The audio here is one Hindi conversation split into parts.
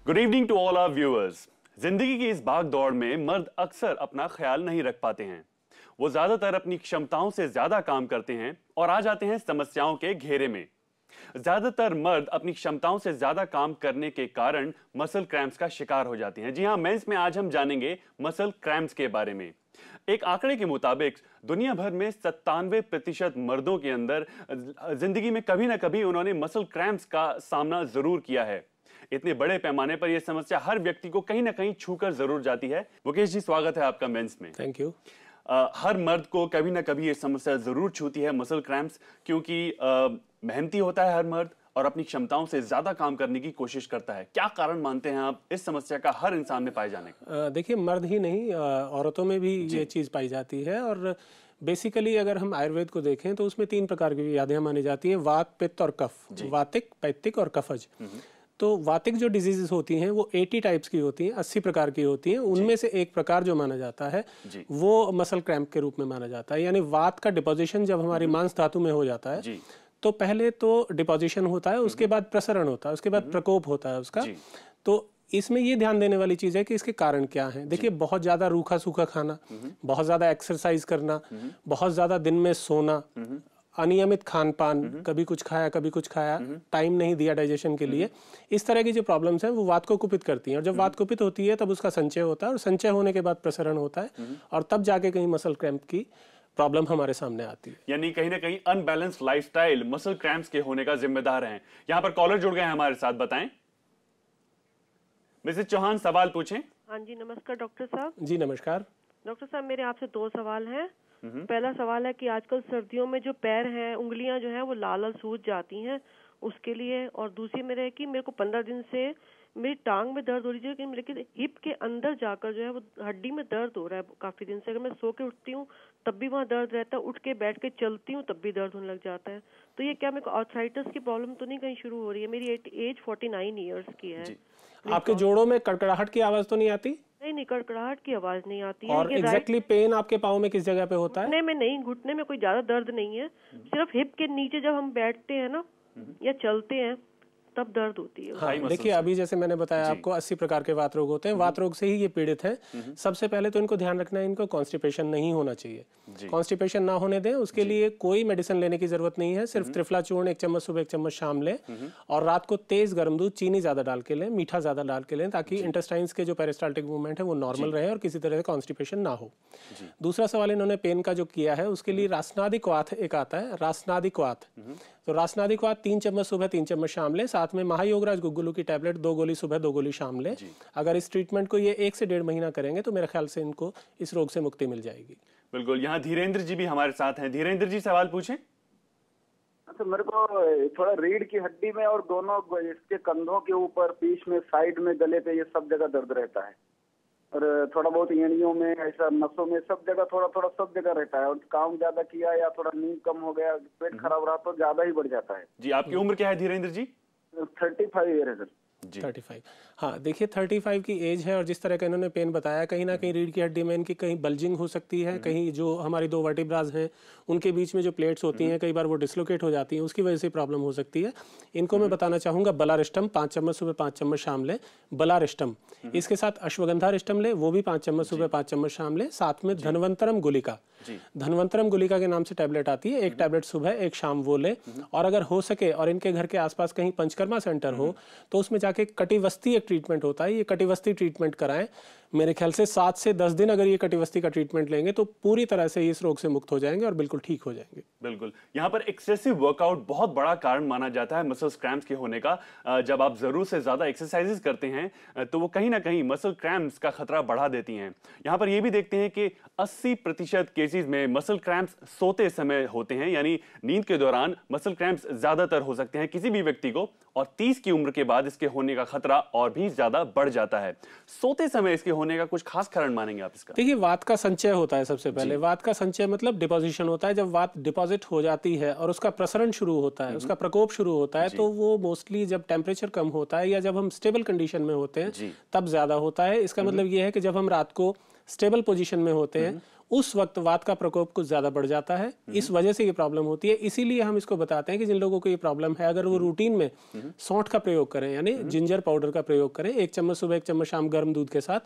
Good evening to all our viewers. जिंदगी की इस भाग दौड़ में मर्द अक्सर अपना ख्याल नहीं रख पाते हैं। वो ज्यादातर अपनी क्षमताओं से ज्यादा काम करते हैं और आ जाते हैं समस्याओं के घेरे में। ज्यादातर मर्द अपनी क्षमताओं से ज्यादा काम करने के कारण मसल क्रैम्प्स का शिकार हो जाते हैं। जी हां, मेंस में आज हम जानेंगे मसल क्रैम्प्स के बारे में। एक आंकड़े के मुताबिक दुनिया भर में 97% मर्दों के अंदर जिंदगी में कभी ना कभी उन्होंने मसल क्रैम्प्स का सामना जरूर किया है। इतने बड़े पैमाने पर यह समस्या हर व्यक्ति को कहीं ना कहीं छूकर जरूर जाती है। मुकेश जी, स्वागत है आपका मेंस में। Thank you. हर मर्द को कभी ना कभी ये समस्या जरूर छूती है, मसल क्रैम्प्स, क्योंकि मेहनती होता है हर मर्द और अपनी क्षमताओं से ज्यादा काम करने की कोशिश करता है। क्या कारण मानते हैं आप इस समस्या का हर इंसान में पाए जाने का? देखिए, मर्द ही नहीं, औरतों में भी ये चीज़ पाई जाती है। और बेसिकली अगर हम आयुर्वेद को देखें तो उसमें 3 प्रकार की व्याधियां मानी जाती हैं: वात, पित्त और कफ। वातिक, पैत्तिक और कफज। तो वातिक जो डिजीजेस होती हैं वो 80 टाइप्स की होती हैं, 80 प्रकार की होती हैं। उनमें से एक प्रकार जो माना जाता है वो मसल क्रैम्प के रूप में माना जाता है। यानी वात का डिपोजिशन जब हमारी मांस धातु में हो जाता है तो पहले तो डिपोजिशन होता है, उसके बाद प्रसरण होता है, उसके बाद प्रकोप होता है उसका। तो इसमें ये ध्यान देने वाली चीज है कि इसके कारण क्या हैं। देखिए, बहुत ज्यादा रूखा सूखा खाना, बहुत ज्यादा एक्सरसाइज करना, बहुत ज्यादा दिन में सोना, अनियमित खान पान, कभी कुछ खाया कभी कुछ खाया, टाइम नहीं दिया डाइजेशन के लिए, इस तरह की जो प्रॉब्लम्स हैं वो वात को कुपित करती हैं। और जब वात कुपित होती है तब उसका संचय होता है, और संचय होने के बाद प्रसरण होता है, और तब जाके कहीं मसल क्रैम्प की प्रॉब्लम हमारे सामने आती है। यानी कहीं ना कहीं अनबैलेंस्ड लाइफस्टाइल मसल क्रैम्प्स के होने का जिम्मेदार है। यहाँ पर कॉलर जुड़ गए हैं हमारे साथ, बताएं। मिसेस चौहान, सवाल पूछें। हाँ जी, नमस्कार डॉक्टर साहब। जी नमस्कार। डॉक्टर साहब, मेरे आपसे 2 सवाल हैं। पहला सवाल है कि आजकल सर्दियों में जो पैर हैं, उंगलियां जो हैं वो लाल लाल सूज जाती हैं, उसके लिए। और दूसरी मेरे है कि मेरे को 15 दिन से मेरी टांग में दर्द हो रही है, लेकिन हिप के अंदर जाकर जो है वो हड्डी में दर्द हो रहा है काफी दिन से। अगर मैं सो के उठती हूँ तब भी वहाँ दर्द रहता है, उठ के बैठ के चलती हूँ तब भी दर्द होने लग जाता है। तो ये क्या मेरे को आर्थराइटिस की प्रॉब्लम तो नहीं कहीं शुरू हो रही है? मेरी एज 49 ईयर्स की है। आपके जोड़ों में कड़कड़ाहट की आवाज तो नहीं आती? नहीं, कड़कड़ाहट की आवाज नहीं आती है। और एग्जैक्टली पेन आपके पाँव में किस जगह पे होता है? घुटने में नहीं, घुटने में कोई ज्यादा दर्द नहीं है, सिर्फ हिप के नीचे जब हम बैठते हैं ना या चलते हैं तब दर्द होती है। हाँ, देखिए, अभी जैसे मैंने बताया आपको 80 प्रकार के वात रोग होते हैं। वात रोग से ही ये पीड़ित हैं। सबसे पहले तो इनको ध्यान रखना है, इनको कॉन्स्टिपेशन नहीं होना चाहिए। कॉन्स्टिपेशन ना होने दें, उसके लिए कोई मेडिसिन लेने की जरूरत नहीं है। सिर्फ त्रिफला चूर्ण 1 चम्मच सुबह 1 चम्मच शाम लें, और रात को तेज गर्म दूध, चीनी ज्यादा डाल के लें, मीठा ज्यादा डाल के लें, ताकि इंटेस्टाइन्स के जो पेरिस्टाल्टिक मूवमेंट है वो नॉर्मल रहे और किसी तरह से कॉन्स्टिपेशन ना हो। दूसरा सवाल इन्होंने पेन का जो किया है उसके लिए रासनादिक वात एक आता है, रासनादिक वात। तो रासनादिक वात 3 चम्मच सुबह 3 चम्मच शाम लें, साथ में महायोगराज गुग्गुलू की टैबलेट 2 गोली सुबह 2 गोली शाम लें। अगर इस ट्रीटमेंट को ये 1 से 1.5 महीना करेंगे तो मेरे ख्याल से इनको इस रोग से मुक्ति मिल जाएगी। बिल्कुल। यहाँ धीरेन्द्र जी भी हमारे साथ हैं। धीरेन्द्र जी, सवाल पूछें। तो मेरे को थोड़ा रीढ़ की हड्डी में और दोनों इसके कंधों के ऊपर, पीठ में, साइड में, गले पे, ये सब जगह दर्द रहता है। और थोड़ा बहुत एड़ियों में, ऐसा नसों में, सब जगह थोड़ा थोड़ा सब जगह रहता है। और काम ज्यादा किया या थोड़ा नींद कम हो गया, पेट खराब रहा तो ज्यादा ही बढ़ जाता है। जी, आपकी उम्र क्या है धीरेन्द्र जी? 35 ईयर है सर। 35। हाँ, देखिए, 35 की एज है, और जिस तरह का इन्होंने पेन बताया, कहीं ना कहीं रीढ़ की हड्डी में इनकी कहीं बल्जिंग हो सकती है, कहीं जो हमारी 2 वर्टिब्रास हैं उनके बीच में जो प्लेट्स होती हैं कई बार वो डिसलोकेट हो जाती हैं, उसकी वजह से प्रॉब्लम हो सकती है। इनको मैं बताना चाहूँगा बलारिष्टम 5 चम्मच सुबह 5 चम्मच शाम लें, बलारिष्टम। इसके साथ अश्वगंधा रिष्टम ले, वो भी 5 चम्मच सुबह 5 चम्मच शाम लें। साथ में धनवंतरम गुलिका, धनवंतरम गुलिका के नाम से टैबलेट आती है, 1 टैबलेट सुबह 1 शाम वो ले। और अगर हो सके और इनके घर के आसपास कहीं पंचकर्मा सेंटर हो तो उसमें जाके कटिवस्ती एक ट्रीटमेंट होता है, ये कटिवस्ती ट्रीटमेंट कराएं। मेरे ख्याल से 7 से 10 दिन अगर ये कटिवस्ती का ट्रीटमेंट लेंगे तो पूरी तरह से इस रोग से मुक्त हो जाएंगे और बिल्कुल ठीक हो जाएंगे। बिल्कुल। यहाँ पर एक्सेसिव वर्कआउट बहुत बड़ा कारण माना जाता है मसल क्रैम्प्स के होने का। जब आप जरूरत से ज्यादा एक्सरसाइजेस करते हैं तो वो कहीं ना कहीं मसल क्रैम्प्स का खतरा बढ़ा देती हैं। यहाँ पर ये भी देखते हैं कि 80% केसेस में मसल क्रैम्प्स सोते समय होते हैं, यानी नींद के दौरान मसल क्रैम्प्स ज्यादातर हो सकते हैं किसी भी व्यक्ति को, और 30 की उम्र के बाद इसके होने का खतरा और भी ज्यादा बढ़ जाता है। सोते समय इसके होने का कुछ खास कारण मानेंगे आप इसका? देखिए, वात का संचय होता है। सबसे पहले वात का संचय मतलब डिपोजिशन होता है। जब वात डिपॉजिट हो जाती है और उसका प्रसरण शुरू होता है, उसका प्रकोप शुरू होता है, तो वो मोस्टली जब टेम्परेचर कम होता है या जब हम स्टेबल कंडीशन में होते हैं तब ज्यादा होता है। इसका मतलब ये है कि जब हम रात को स्टेबल पोजीशन में होते हैं उस वक्त वात का प्रकोप कुछ ज्यादा बढ़ जाता है, इस वजह से ये प्रॉब्लम होती है। इसीलिए हम इसको बताते हैं कि जिन लोगों को ये प्रॉब्लम है, अगर वो रूटीन में सौंठ का प्रयोग करें, यानी जिंजर पाउडर का प्रयोग करें, 1 चम्मच सुबह 1 चम्मच शाम गर्म दूध के साथ,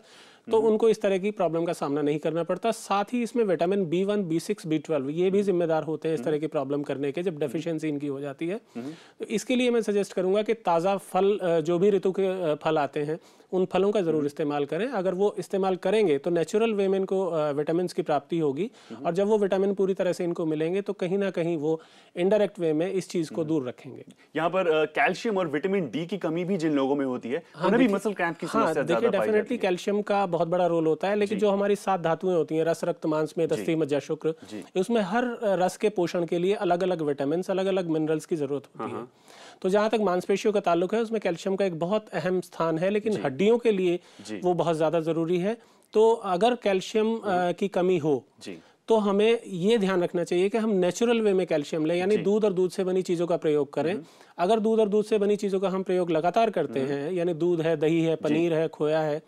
तो उनको इस तरह की प्रॉब्लम का सामना नहीं करना पड़ता। साथ ही इसमें विटामिन B1, B6, B12 ये भी जिम्मेदार होते हैं इस तरह की प्रॉब्लम करने के, जब डेफिशिएंसी इनकी हो जाती है। तो इसके लिए मैं सजेस्ट करूंगा कि ताज़ा फल, जो भी ऋतु के फल आते हैं, उन फलों का जरूर इस्तेमाल करें। अगर वो इस्तेमाल करेंगे तो नेचुरल वे में इनको विटामिन की प्राप्ति होगी, और जब वो विटामिन पूरी तरह से इनको मिलेंगे तो कहीं ना कहीं वो इनडायरेक्ट वे में इस चीज को दूर रखेंगे। यहाँ पर कैल्शियम और विटामिन डी की कमी भी जिन लोगों में होती है, उन्हें भी मसल क्रैम्प की समस्या ज्यादा पाई जाती है। डेफिनेटली कैल्शियम का बहुत बड़ा रोल होता है, लेकिन जो हमारी 7 धातुएं होती हैं, रस, रक्त, मांस, मेद, अस्थि, मज्जा, शुक्र, उसमें हर रस के पोषण के लिए अलग अलग विटामिन, अलग अलग मिनरल्स की जरूरत होती है। तो जहां तक मांसपेशियों का ताल्लुक है, उसमें कैल्शियम का एक बहुत अहम स्थान है, लेकिन हड्डियों के लिए वो बहुत ज्यादा जरूरी है। तो अगर कैल्शियम की कमी हो तो हमें ये ध्यान रखना चाहिए कि हम नेचुरल वे में कैल्शियम लें, यानी दूध और दूध से बनी चीजों का प्रयोग करें। अगर दूध और दूध से बनी चीजों का हम प्रयोग लगातार करते हैं, यानी दूध है, दही है, पनीर है, खोया है,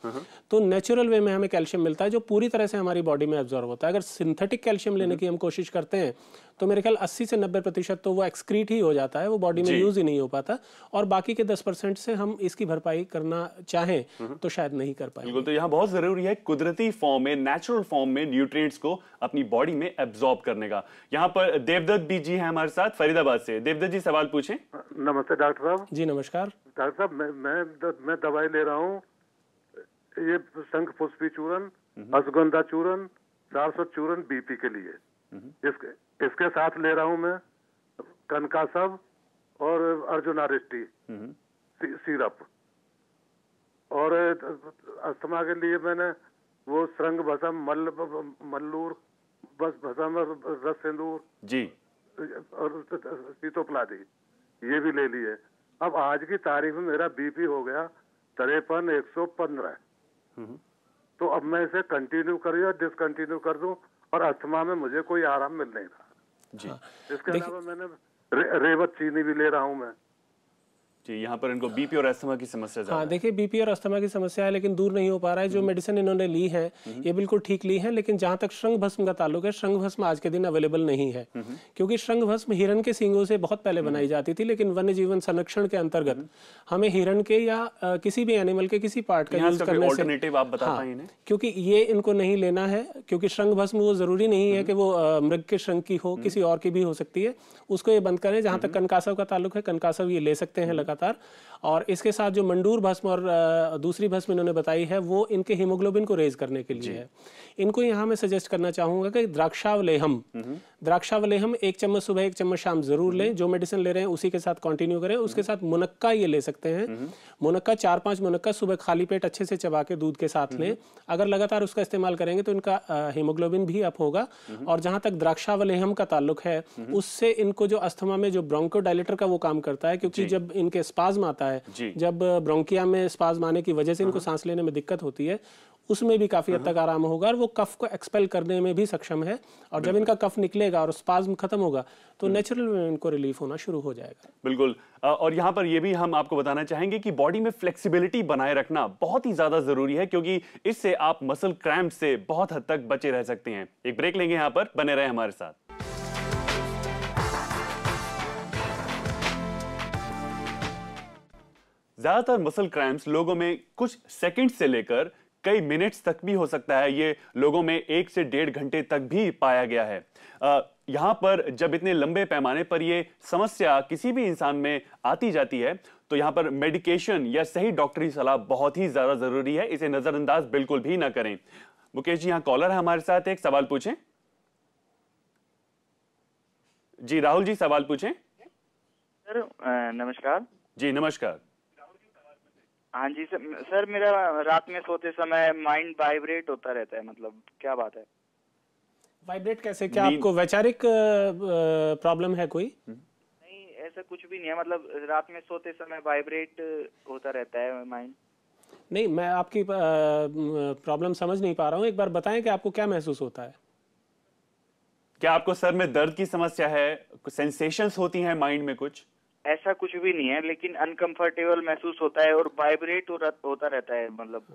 तो नेचुरल वे में हमें कैल्शियम मिलता है, जो पूरी तरह से हमारी बॉडी में एब्जॉर्ब होता है। अगर सिंथेटिक कैल्शियम लेने की हम कोशिश करते हैं तो मेरे ख्याल 80 से 90% तो वो एक्सक्रीट ही हो जाता है, वो बॉडी में यूज ही नहीं हो पाता, और बाकी के 10% से हम इसकी भरपाई करना चाहें तो शायद नहीं कर पाएंगे। बिल्कुल, तो यहाँ बहुत जरूरी है कुदरती फॉर्म में, नेचुरल फॉर्म में न्यूट्रिएंट्स को अपनी बॉडी में एब्जॉर्ब करने का। यहाँ पर देवदत्त भी जी हैं हमारे साथ फरीदाबाद से। देवदत्त जी, सवाल पूछें। नमस्ते डॉक्टर साहब। जी नमस्कार। डॉक्टर साहब, मैं दवाई ले रहा हूँ, ये शंख पुष्पी चूर्ण, अश्वगंधा चूर्ण, 400 चूर्ण बीपी के लिए। इसके साथ ले रहा हूँ मैं कनकासव और अर्जुनारिष्टि सिरप, और अस्थमा के लिए मैंने वो श्रृंग भस्म, मल्लूर भस्म, रस सिंदूर जी और सीतोपलादी ये भी ले लिए। अब आज की तारीख में मेरा बीपी हो गया 53/115। तो अब मैं इसे कंटिन्यू करूँ या डिसकंटिन्यू कर दूं, और अस्थमा में मुझे कोई आराम मिल नहीं रहा जी। इसके अलावा मैंने रेवत चीनी भी ले रहा हूं मैं जी। यहाँ पर इनको बीपी और अस्थमा की समस्या ज़्यादा है। देखिए बीपी और अस्थमा की समस्या है, लेकिन दूर नहीं हो पा रहा है। जो मेडिसिन इन्होंने ली है ये बिल्कुल ठीक ली है, लेकिन जहां तक श्रृंग भस्म का ताल्लुक है, श्रृंग भस्म आज के दिन अवेलेबल नहीं है, क्योंकि श्रृंग भस्म हिरण के सींगों से बहुत पहले बनाई जाती थी, लेकिन वन्य जीवन संरक्षण के अंतर्गत हमें हिरण के या किसी भी एनिमल के किसी पार्ट का यूज करने से, आप बता पाएं इन्हें, क्योंकि ये इनको नहीं लेना है, क्योंकि श्रृंग भस्म वो जरूरी नहीं है कि वो मृग के श्रृंग की हो, किसी और की भी हो सकती है, उसको ये बंद करें। जहां तक कनकासव का ताल्लुक है, कनकासव ये ले सकते हैं लगातार। और इसके साथ जो मंडूर भस्म और दूसरी भस्म इन्होंने बताई है, वो इनके हीमोग्लोबिन को रेज करने के लिए है। इनको यहाँ मैं सजेस्ट करना चाहूंगा कि द्राक्षावलेहम 1 चम्मच सुबह 1 चम्मच शाम जरूर लें। जो मेडिसिन ले रहे हैं उसी के साथ कंटिन्यू करें। उसके साथ मुनक्का ये ले सकते हैं। मुनक्का 4-5 मुनक्का सुबह खाली पेट अच्छे से चबा के दूध के साथ लें। अगर लगातार उसका इस्तेमाल करेंगे तो इनका हीमोग्लोबिन भी अप होगा। और जहां तक द्राक्षावलेहम का ताल्लुक है, उससे इनको जो अस्थमा में जो ब्रोंकोडायलेटर का वो काम करता है, क्योंकि जब इनके स्पाज्म आता है, जब ब्रोंकिया में स्पाज्म आने की वजह से इनको सांस लेने में दिक्कत होती है, उसमें भी काफी हद तक आराम होगा और वो कफ को एक्सपेल करने में भी सक्षम है। और जब इनका कफ निकलेगा और स्पाज्म खत्म होगा तो नेचुरल में इनको रिलीफ होना शुरू हो जाएगा। बिल्कुल। और यहाँ पर ये भी हम आपको बताना चाहेंगे कि बॉडी में फ्लेक्सिबिलिटी बनाए रखना बहुत ही ज्यादा जरूरी है, क्योंकि इससे आप मसल क्रैम्प से बहुत हद तक बचे रह सकते हैं। एक ब्रेक लेंगे यहाँ पर, बने रहे हमारे साथ। ज्यादातर मसल क्रैम्प्स लोगों में कुछ सेकंड से लेकर कई मिनट्स तक भी हो सकता है। ये लोगों में 1 से 1.5 घंटे तक भी पाया गया है। यहाँ पर जब इतने लंबे पैमाने पर ये समस्या किसी भी इंसान में आती जाती है, तो यहाँ पर मेडिकेशन या सही डॉक्टरी सलाह बहुत ही ज्यादा जरूरी है। इसे नजरअंदाज बिल्कुल भी ना करें। मुकेश जी, यहाँ कॉलर है हमारे साथ, एक सवाल पूछें। जी राहुल जी, सवाल पूछें। सर नमस्कार। जी नमस्कार। हाँ जी सर, मेरा रात में सोते समय माइंड वाइब्रेट होता रहता है, मतलब क्या बात है? वाइब्रेट कैसे? क्या आपको वैचारिक प्रॉब्लम है कोई? नहीं, ऐसा कुछ भी नहीं है, मतलब रात में सोते समय वाइब्रेट होता रहता है माइंड। नहीं, मैं आपकी प्रॉब्लम समझ नहीं पा रहा हूँ। एक बार बताएं कि आपको क्या महसूस होता है। क्या आपको सर में दर्द की समस्या है? कुछ सेंसेशंस होती हैं माइंड में? कुछ ऐसा कुछ भी नहीं है, लेकिन अनकंफर्टेबल महसूस होता है और वाइब्रेट होता रहता है, मतलब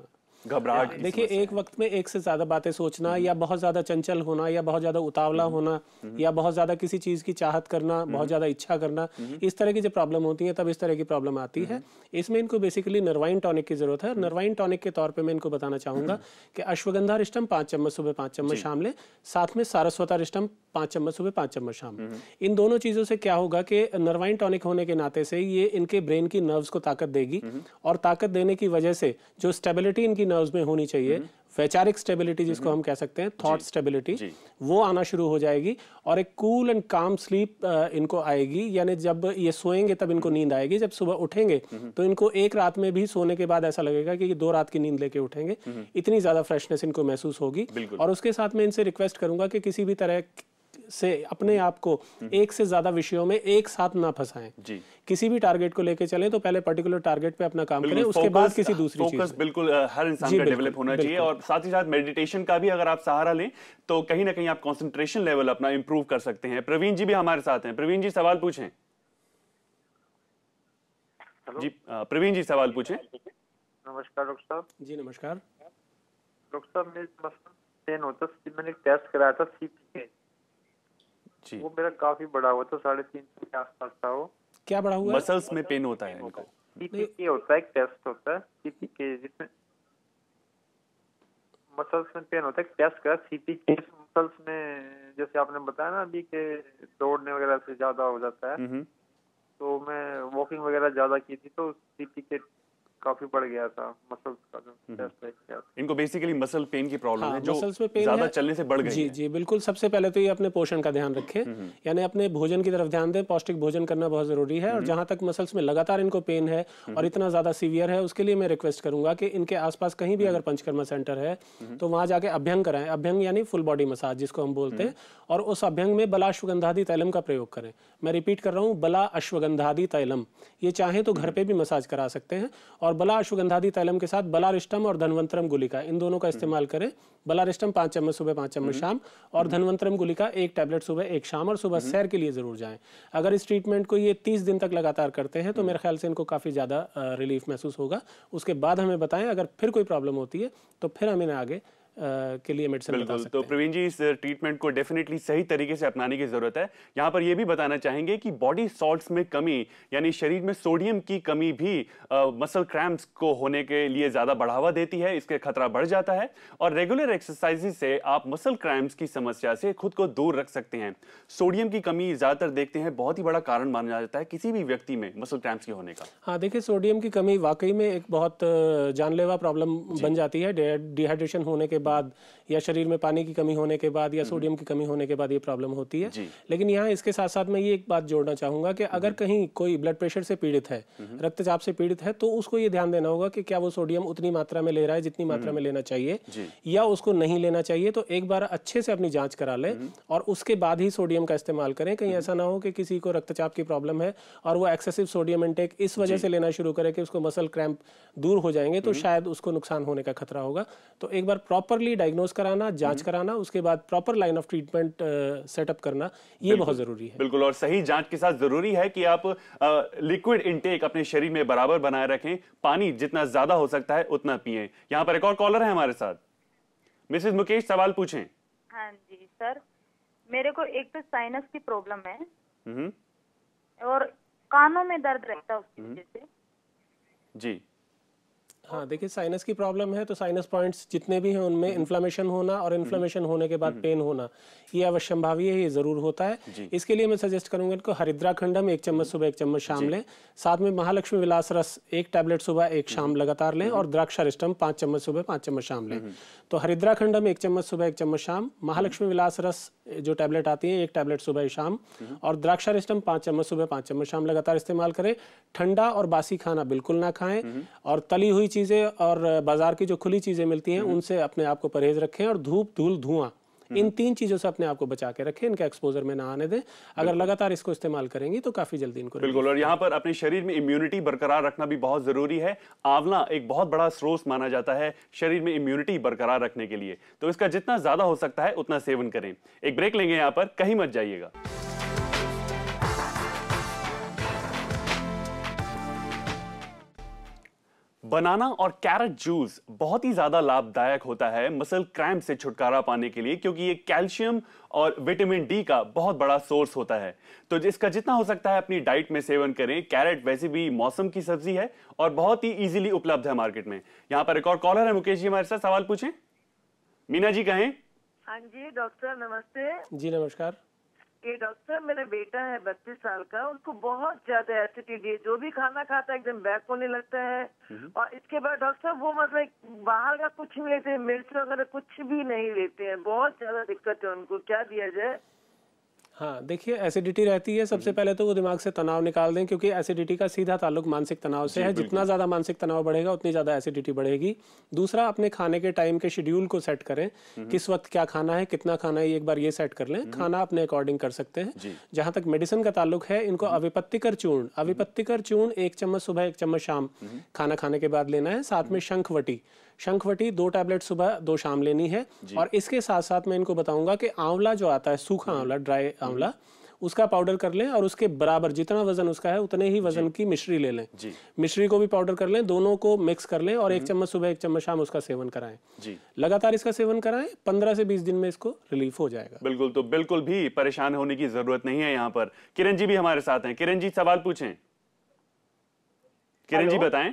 घबराहट की देखिए, एक वक्त में एक से ज्यादा बातें सोचना या बहुत ज्यादा चंचल होना या बहुत ज्यादा उतावला होना या बहुत ज्यादा किसी चीज की चाहत करना, बहुत ज्यादा इच्छा करना, इस तरह की जो प्रॉब्लम होती है तब इस तरह की प्रॉब्लम आती है। इसमें इनको बेसिकली नर्वाइन टॉनिक की जरूरत है। नर्वाइन टॉनिक के तौर पे मैं इनको बताना चाहूंगा कि अश्वगंधा रिष्टम 5 चम्मच सुबह 5 चम्मच शाम लें, साथ में सारस्वता रिष्टम 5 चम्मच सुबह 5 चम्मच शाम। इन दोनों चीजों से क्या होगा कि नर्वाइन टॉनिक होने के नाते से ये इनके ब्रेन की नर्व्स को ताकत देगी और ताकत देने की वजह से जो स्टेबिलिटी इनकी नर्व्स में होनी चाहिए, वैचारिक स्टेबिलिटी जिसको हम कह सकते हैं, थॉट स्टेबिलिटी, वो आना शुरू हो जाएगी और एक कूल एंड काम स्लीप इनको आएगी। यानी जब ये सोएंगे तब इनको नींद आएगी, जब सुबह उठेंगे तो इनको एक रात में भी सोने के बाद ऐसा लगेगा कि ये 2 रात की नींद लेके उठेंगे, इतनी ज्यादा फ्रेशनेस इनको महसूस होगी। और उसके साथ मैं इनसे रिक्वेस्ट करूंगा कि किसी भी तरह से अपने आप को एक से ज्यादा विषयों में एक साथ ना फंसाएं। किसी भी टारगेट को लेके चलें तो पहले पर्टिकुलर टारगेट पे अपना काम करें, उसके बाद किसी दूसरी चीज। फोकस बिल्कुल हर इंसान का डेवलप होना चाहिए और साथ ही साथ मेडिटेशन का भी अगर आप सहारा लें तो कहीं ना कहीं आप कंसंट्रेशन लेवल अपना इंप्रूव कर सकते हैं। प्रवीण जी भी हमारे साथ हैं। प्रवीण जी सवाल पूछें। जी प्रवीण जी सवाल पूछें। नमस्कार डॉक्टर साहब। जी नमस्कार डॉक्टर साहब, मेरे पेन होता है, मैंने टेस्ट कराया था सीपीके, वो मेरा काफी बड़ा हुआ था, 3.5 के आसपास था। वो क्या बड़ा हुआ? मसल्स में पेन होता है इनको। सीपीके होता है, एक टेस्ट होता है सीपीके जिसमें मसल्स में पेन होता है। टेस्ट करा सीपीके मसल्स में, जैसे आपने बताया ना अभी के दौड़ने वगैरह से ज्यादा हो जाता है, तो मैं वॉकिंग वगैरह ज्यादा की थी तो सीपीके काफी बढ़ गया था मसल्स का जो टेस्ट किया। इनको बेसिकली मसल पेन की प्रॉब्लम है जो मसल्स में पेन ज्यादा चलने से बढ़ गई जी है। जी बिल्कुल। सबसे पहले तो ये अपने पोषण का ध्यान रखें, यानी अपने भोजन की तरफ ध्यान दें। पौष्टिक भोजन करना बहुत जरूरी है। और जहां तक मसल्स में लगातार इनको पेन है और इतना ज्यादा सीवियर है, उसके लिए मैं रिक्वेस्ट करूंगा कि इनके आसपास कहीं भी अगर पंचकर्मा सेंटर है तो वहां जाके अभ्यंग कराएं। अभ्यंग यानी फुल बॉडी मसाज जिसको हम बोलते हैं, और उस अभ्यंग में बला अश्वगंधादि तैलम का प्रयोग करें। मैं रिपीट कर रहा हूँ, बला अश्वगंधादि तैलम। ये चाहे तो घर पे भी मसाज करा सकते हैं। और बला अश्वगंधादि तैलम के साथ बलारिष्टम और धनवंतरम गुलिका, इन दोनों का इस्तेमाल करें। बलारिष्टम 5 चम्मच सुबह 5 चम्मच शाम, और धनवंतरम गुलिका 1 टैबलेट सुबह 1 शाम, और सुबह सैर के लिए जरूर जाएं। अगर इस ट्रीटमेंट को ये 30 दिन तक लगातार करते हैं तो मेरे ख्याल से इनको काफी ज्यादा रिलीफ महसूस होगा। उसके बाद हमें बताएं, अगर फिर कोई प्रॉब्लम होती है तो फिर हम इन्हें आगे के लिए मेडिसिन बता सकते हैं। तो प्रवीण जी, इस ट्रीटमेंट को डेफिनेटली सही तरीके से अपनाने की जरूरत है। यहाँ पर यह भी बताना चाहेंगे कि बॉडी सॉल्ट्स में कमी यानी शरीर में सोडियम की कमी भी मसल क्रैम्प्स को होने के लिए ज्यादा बढ़ावा देती है, इसके खतरा बढ़ जाता है। और रेगुलर एक्सरसाइज से आप मसल क्रैम्प्स की समस्या से खुद को दूर रख सकते हैं। सोडियम की कमी ज्यादातर देखते हैं बहुत ही बड़ा कारण माना जाता है किसी भी व्यक्ति में मसल क्रैम्प्स के होने का। हाँ देखिए, सोडियम की कमी वाकई में एक बहुत जानलेवा प्रॉब्लम बन जाती है। डिहाइड्रेशन होने के बाद या शरीर में पानी की कमी होने के बाद या सोडियम की कमी होने के बाद ये प्रॉब्लम होती है। लेकिन यहाँ इसके साथ साथ मैं ये एक बात जोड़ना चाहूंगा कि अगर कहीं कोई ब्लड प्रेशर से पीड़ित है, रक्तचाप से पीड़ित है, तो उसको ये ध्यान देना होगा कि क्या वो सोडियम उतनी मात्रा में ले रहा है जितनी मात्रा में लेना चाहिए या उसको नहीं लेना चाहिए। तो एक बार अच्छे से अपनी जांच करा लें और उसके बाद ही सोडियम का इस्तेमाल करें। कहीं ऐसा ना हो कि किसी को रक्तचाप की प्रॉब्लम है और वो एक्सेसिव सोडियम इंटेक इस वजह से लेना शुरू करे कि उसको मसल क्रैम्प दूर हो जाएंगे, तो शायद उसको नुकसान होने का खतरा होगा। तो एक बार प्रॉपरली डायग्नोज कराना, जांच कराना, उसके बाद proper line of treatment setup करना, ये बहुत जरूरी है। बिल्कुल, और सही जांच के साथ जरूरी है कि आप लिक्विड इंटेक अपने शरीर में बराबर बनाए रखें। पानी जितना ज्यादा हो सकता है उतना पिएं। यहाँ पर एक और कॉलर है हमारे साथ। मिसेस मुकेश, सवाल पूछें। हाँ जी सर, मेरे को एक तो साइनस की प्रॉब्लम है और कानों में दर्द रहता है उसकी वजह से। जी हाँ देखिए, साइनस की प्रॉब्लम है तो साइनस पॉइंट्स जितने भी हैं उनमें इन्फ्लेमेशन होना और इन्फ्लेमेशन होने के बाद पेन होना, ये अवश्यंभावी है, ये जरूर होता है। इसके लिए मैं सजेस्ट करूंगा इनको हरिद्रा खंडम 1 चम्मच सुबह 1 चम्मच शाम लें। साथ में महालक्ष्मी विलास रस 1 टैबलेट सुबह 1 शाम लगातार लें, और द्राक्षारिष्टम 5 चम्मच सुबह 5 चम्मच शाम लें। तो हरिद्रा खंडम 1 चम्मच सुबह 1 चम्मच शाम, महालक्ष्मी विलास रस जो टैबलेट आती है 1 टैबलेट सुबह शाम, और द्राक्षारिष्टम 5 चम्मच सुबह 5 चम्मच शाम लगातार इस्तेमाल करें। ठंडा और बासी खाना बिल्कुल ना खाएं, और तली हुई चीजें और बाजार की जो खुली चीजें मिलती हैं उनसे अपने आप को परहेज रखें, और धूप, धूल, धुआं, इन 3 चीजों से अपने आप को बचा के रखें। इनका एक्सपोजर में ना आने दें। अगर लगातार इसको इस्तेमाल करेंगी तो काफी जल्दी इनको बिल्कुल। और यहाँ पर अपने शरीर में इम्यूनिटी बरकरार रखना भी बहुत जरूरी है। आंवला एक बहुत बड़ा स्रोत माना जाता है शरीर में इम्यूनिटी बरकरार रखने के लिए, तो इसका जितना ज्यादा हो सकता है उतना सेवन करें। एक ब्रेक लेंगे यहाँ पर, कहीं मत जाइएगा। बनाना और कैरेट जूस बहुत ही ज्यादा लाभदायक होता है मसल क्रैम्प से छुटकारा पाने के लिए, क्योंकि ये कैल्शियम और विटामिन डी का बहुत बड़ा सोर्स होता है। तो इसका जितना हो सकता है अपनी डाइट में सेवन करें। कैरेट वैसे भी मौसम की सब्जी है और बहुत ही इजीली उपलब्ध है मार्केट में। यहाँ पर एक और कॉलर है, मुकेश जी हमारे साथ, सवाल पूछें। मीना जी कहें। हाँ जी डॉक्टर नमस्ते। जी नमस्कार। ये डॉक्टर मेरा बेटा है 32 साल का, उसको बहुत ज्यादा एसिडिटी है, जो भी खाना खाता है एकदम बैक होने लगता है। और इसके बाद डॉक्टर वो मतलब बाहर का कुछ नहीं लेते, मिर्च वगैरह कुछ भी नहीं लेते हैं, बहुत ज्यादा दिक्कत है उनको, क्या दिया जाए? हाँ देखिए, एसिडिटी रहती है, सबसे पहले तो वो दिमाग से तनाव निकाल दें, क्योंकि एसिडिटी का सीधा ताल्लुक मानसिक तनाव से है। जितना ज़्यादा मानसिक तनाव बढ़ेगा उतनी ज़्यादा एसिडिटी बढ़ेगी। दूसरा, अपने खाने के टाइम के शेड्यूल को सेट करें, किस वक्त क्या खाना है, कितना खाना है, एक बार ये सेट कर लें। खाना अपने अकॉर्डिंग कर सकते हैं। जहाँ तक मेडिसिन का ताल्लुक है, इनको अविपत्तिकर चूर्ण 1 चम्मच सुबह 1 चम्मच शाम खाना खाने के बाद लेना है। साथ में शंखवटी 2 टैबलेट सुबह 2 शाम लेनी है। और इसके साथ साथ मैं इनको बताऊंगा कि आंवला जो आता है, सूखा आंवला, ड्राई आंवला, उसका पाउडर कर लें और उसके बराबर जितना वजन उसका है उतने ही वजन की मिश्री ले लें। मिश्री को भी पाउडर कर लें, दोनों को मिक्स कर लें और 1 चम्मच सुबह 1 चम्मच शाम उसका सेवन कराएं। लगातार इसका सेवन कराएं, 15 से 20 दिन में इसको रिलीफ हो जाएगा। बिल्कुल, तो बिल्कुल भी परेशान होने की जरूरत नहीं है। यहाँ पर किरण जी भी हमारे साथ हैं। किरण जी सवाल पूछें। किरण जी बताएं।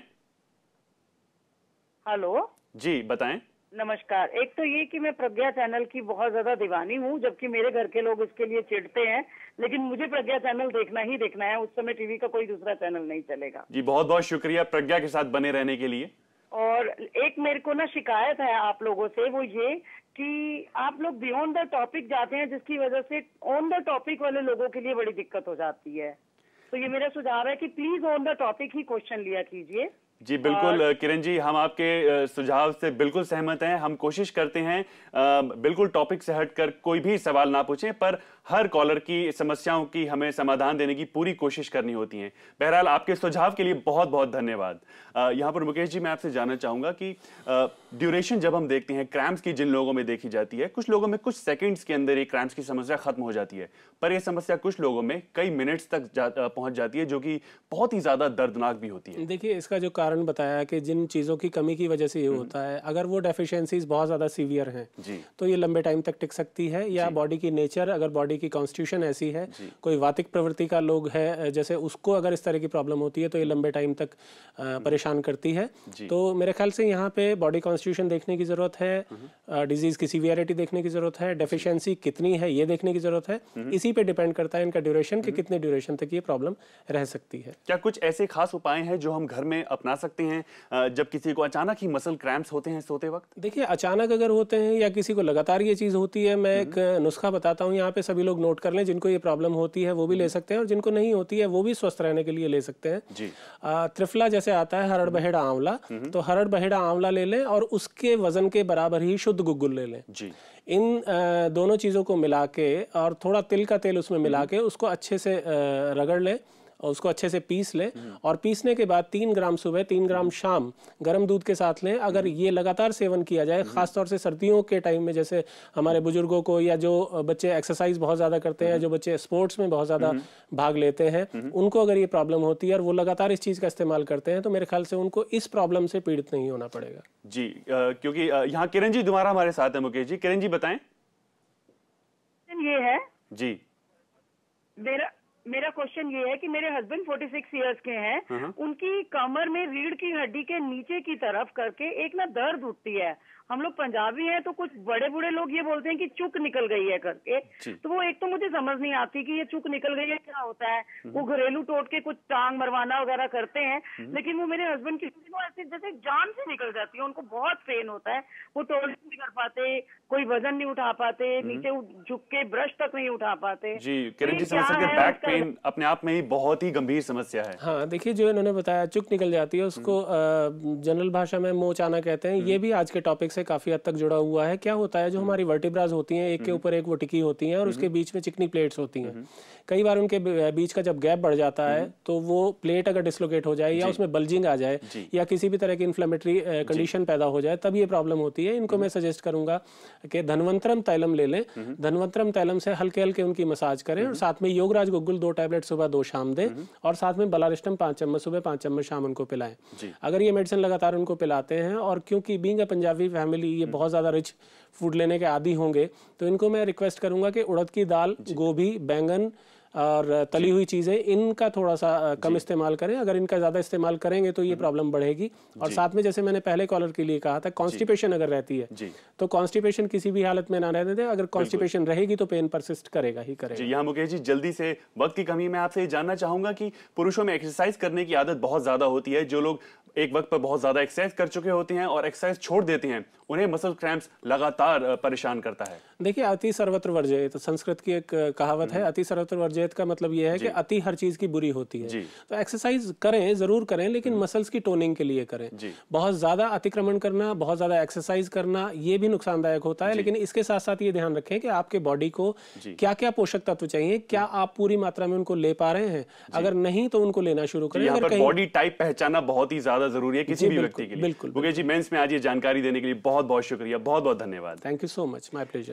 हेलो जी बताएं। नमस्कार। एक तो ये कि मैं प्रज्ञा चैनल की बहुत ज्यादा दीवानी हूँ, जबकि मेरे घर के लोग इसके लिए चिढ़ते हैं, लेकिन मुझे प्रज्ञा चैनल देखना ही देखना है। उस समय टीवी का कोई दूसरा चैनल नहीं चलेगा। जी बहुत बहुत शुक्रिया प्रज्ञा के साथ बने रहने के लिए। और एक मेरे को ना शिकायत है आप लोगों से, वो ये कि आप लोग बियॉन्ड द टॉपिक जाते हैं, जिसकी वजह से ऑन द टॉपिक वाले लोगों के लिए बड़ी दिक्कत हो जाती है। तो ये मेरा सुझाव है कि please on the topic he question लिया कीजिए। जी बिल्कुल किरण जी, हम आपके सुझाव से बिल्कुल सहमत हैं। हम कोशिश करते हैं बिल्कुल टॉपिक से हटकर कोई भी सवाल ना पूछें, पर हर कॉलर की समस्याओं की हमें समाधान देने की पूरी कोशिश करनी होती है। बहरहाल आपके सुझाव के लिए बहुत बहुत धन्यवाद। यहाँ पर मुकेश जी मैं आपसे जानना चाहूंगा कि ड्यूरेशन जब हम देखते हैं क्रैम्प्स की जिन लोगों में देखी जाती है, कुछ लोगों में कुछ सेकंड्स के अंदर ये क्रैम्प्स की समस्या खत्म हो जाती है, पर यह समस्या कुछ लोगों में कई मिनट्स तक पहुंच जाती है, जो कि बहुत ही ज्यादा दर्दनाक भी होती है। देखिए, इसका जो कारण बताया कि जिन चीज़ों की कमी की वजह से ये होता है, अगर वो डेफिशिएंसीज बहुत ज़्यादा सीवियर हैं तो ये लंबे टाइम तक टिक सकती है। या बॉडी की नेचर, अगर बॉडी की कॉन्स्टिट्यूशन ऐसी है, कोई वातिक प्रवृत्ति का लोग है जैसे, उसको अगर इस तरह की प्रॉब्लम होती है तो ये लंबे टाइम तक परेशान करती है। तो मेरे ख्याल से यहाँ पे बॉडी कॉन्स्टिट्यूशन देखने की ज़रूरत है, डिजीज़ की सीवियरिटी देखने की ज़रूरत है, डेफिशिएंसी कितनी है ये देखने की ज़रूरत है। इसी पे डिपेंड करता है इनका ड्यूरेशन, कि कितने ड्यूरेशन तक ये प्रॉब्लम रह सकती है। क्या कुछ ऐसे खास उपाय हैं जो हम घर में अपना सकते हैं जब किसी को अचानक ही मसल क्रैम्प्स होते हैं सोते वक्त? देखिए, अचानक अगर होते हैं या किसी को लगातार ये चीज़ होती है, मैं एक नुस्खा बताता हूँ, यहाँ पे सभी लोग नोट कर लें। जिनको ये प्रॉब्लम होती है वो भी ले सकते हैं और जिनको नहीं होती है वो भी स्वस्थ रहने के लिए ले सकते हैं। त्रिफला जैसे आता है, हरड़ बहेड़ा आंवला, तो हरड़ बहेड़ा आंवला ले लें और उसके वजन के बराबर ही शुद्ध गुग्गुल ले लें। इन दोनों चीज़ों को मिला के और थोड़ा तिल का तेल उसमें मिला के उसको अच्छे से रगड़ लें और उसको अच्छे से पीस लें। और पीसने के बाद 3 ग्राम सुबह 3 ग्राम शाम गर्म दूध के साथ लें। अगर ये लगातार सेवन किया जाए, खासतौर से सर्दियों के टाइम में, जैसे हमारे बुजुर्गों को या जो बच्चे एक्सरसाइज बहुत ज़्यादा करते हैं, जो बच्चे स्पोर्ट्स में बहुत ज़्यादा भाग लेते हैं, उनको अगर ये प्रॉब्लम होती है और वो लगातार इस चीज़ का इस्तेमाल करते हैं, तो मेरे ख्याल से उनको इस प्रॉब्लम से पीड़ित नहीं होना पड़ेगा। जी क्योंकि यहाँ किरण जी दोबारा हमारे साथ है। मुकेश जी, किरण जी बताएं। ये है जी, मेरा क्वेश्चन ये है कि मेरे हस्बैंड 46 इयर्स के हैं, उनकी कमर में रीढ़ की हड्डी के नीचे की तरफ करके एक ना दर्द उठती है। हम लोग पंजाबी हैं तो कुछ बड़े बूढ़े लोग ये बोलते हैं कि चुक निकल गई है करके, तो वो एक तो मुझे समझ नहीं आती कि ये चुक निकल गई है क्या होता है। वो घरेलू टोटके कुछ टांग मरवाना वगैरह करते हैं, लेकिन वो मेरे हस्बैंड की ऐसे जैसे जान से निकल जाती है, उनको बहुत पेन होता है। वो टॉयलेट नहीं कर पाते, कोई वजन नहीं उठा पाते, नीचे झुक के ब्रश तक नहीं उठा पाते। जी किरण जी, समझ सकते हैं, बैक पेन अपने आप में ही बहुत ही गंभीर समस्या है। हाँ देखिए, जो इन्होंने बताया चुक निकल जाती है, उसको जनरल भाषा में मोचाना कहते हैं। ये भी आज के टॉपिक से काफी हद तक जुड़ा हुआ है। क्या होता है, जो हमारी वर्टिब्रास होती हैं, एक के ऊपर एक वो टिकी होती हैं और उसके बीच में चिकनी प्लेट्स होती हैं। कई बार उनके बीच का जब गैप बढ़ जाता है तो वो प्लेट अगर डिसलोकेट हो जाए या उसमें बल्जिंग आ जाए या किसी भी तरह की इन्फ्लेमेटरी कंडीशन पैदा हो जाए, तब ये प्रॉब्लम होती है। इनको मैं सजेस्ट करूंगा कि धनवंतरम तैलम ले लें। धनवंतरम तैलम से हल्के हल्के उनकी मसाज करें और साथ में योगराज गुग्गुल 2 टैबलेट सुबह 2 शाम दें, और साथ में बलारिस्टम 5 चम्मच सुबह 5 चम्मच शाम उनको पिलाएं। अगर ये मेडिसिन लगातार उनको पिलाते हैं, और क्योंकि बीइंग अ पंजाबी फैमिली ये बहुत ज़्यादा रिच फूड लेने के आदी होंगे, तो इनको मैं रिक्वेस्ट करूंगा कि उड़द की दाल, गोभी, बैंगन और तली हुई चीज़ें, इनका थोड़ा सा कम इस्तेमाल करें। अगर इनका ज़्यादा इस्तेमाल करेंगे तो ये प्रॉब्लम बढ़ेगी। और साथ में जैसे मैंने पहले कॉलर के लिए कहा था, कॉन्स्टिपेशन अगर रहती है तो कॉन्स्टिपेशन किसी भी हालत में ना रहने दें। अगर कॉन्स्टिपेशन रहेगी तो पेन परसिस्ट करेगा ही करेगा। यहाँ मुकेश जी, जल्दी से, वक्त की कमी में आपसे ये जानना चाहूंगा कि पुरुषों में एक्सरसाइज करने की आदत बहुत ज्यादा होती है। जो लोग एक वक्त पर बहुत ज्यादा एक्सरसाइज कर चुके होते हैं और एक्सरसाइज छोड़ देते हैं, उन्हें मसल क्रैम्प्स लगातार परेशान करता है। देखिए, अति सर्वत्र वर्जयेत, संस्कृत की एक कहावत है। अति सर्वत्र वर्जयेत का मतलब यह है कि अति हर चीज की बुरी होती है। तो एक्सरसाइज करें, जरूर करें, लेकिन मसल्स की टोनिंग के लिए करें। बहुत ज्यादा अतिक्रमण करना, बहुत ज्यादा एक्सरसाइज करना, ये भी नुकसानदायक होता है। लेकिन इसके साथ साथ ये ध्यान रखें कि आपके बॉडी को क्या क्या पोषक तत्व चाहिए, क्या आप पूरी मात्रा में उनको ले पा रहे हैं। अगर नहीं तो उनको लेना शुरू करें। यहाँ पर बॉडी टाइप पहचानना बहुत ही ज्यादा जरूरी है किसी भी व्यक्ति के लिए। बिल्कुल। मुकेश जी, मेंस में आज ये जानकारी देने के लिए बहुत बहुत शुक्रिया, बहुत बहुत धन्यवाद। Thank you so much, my pleasure.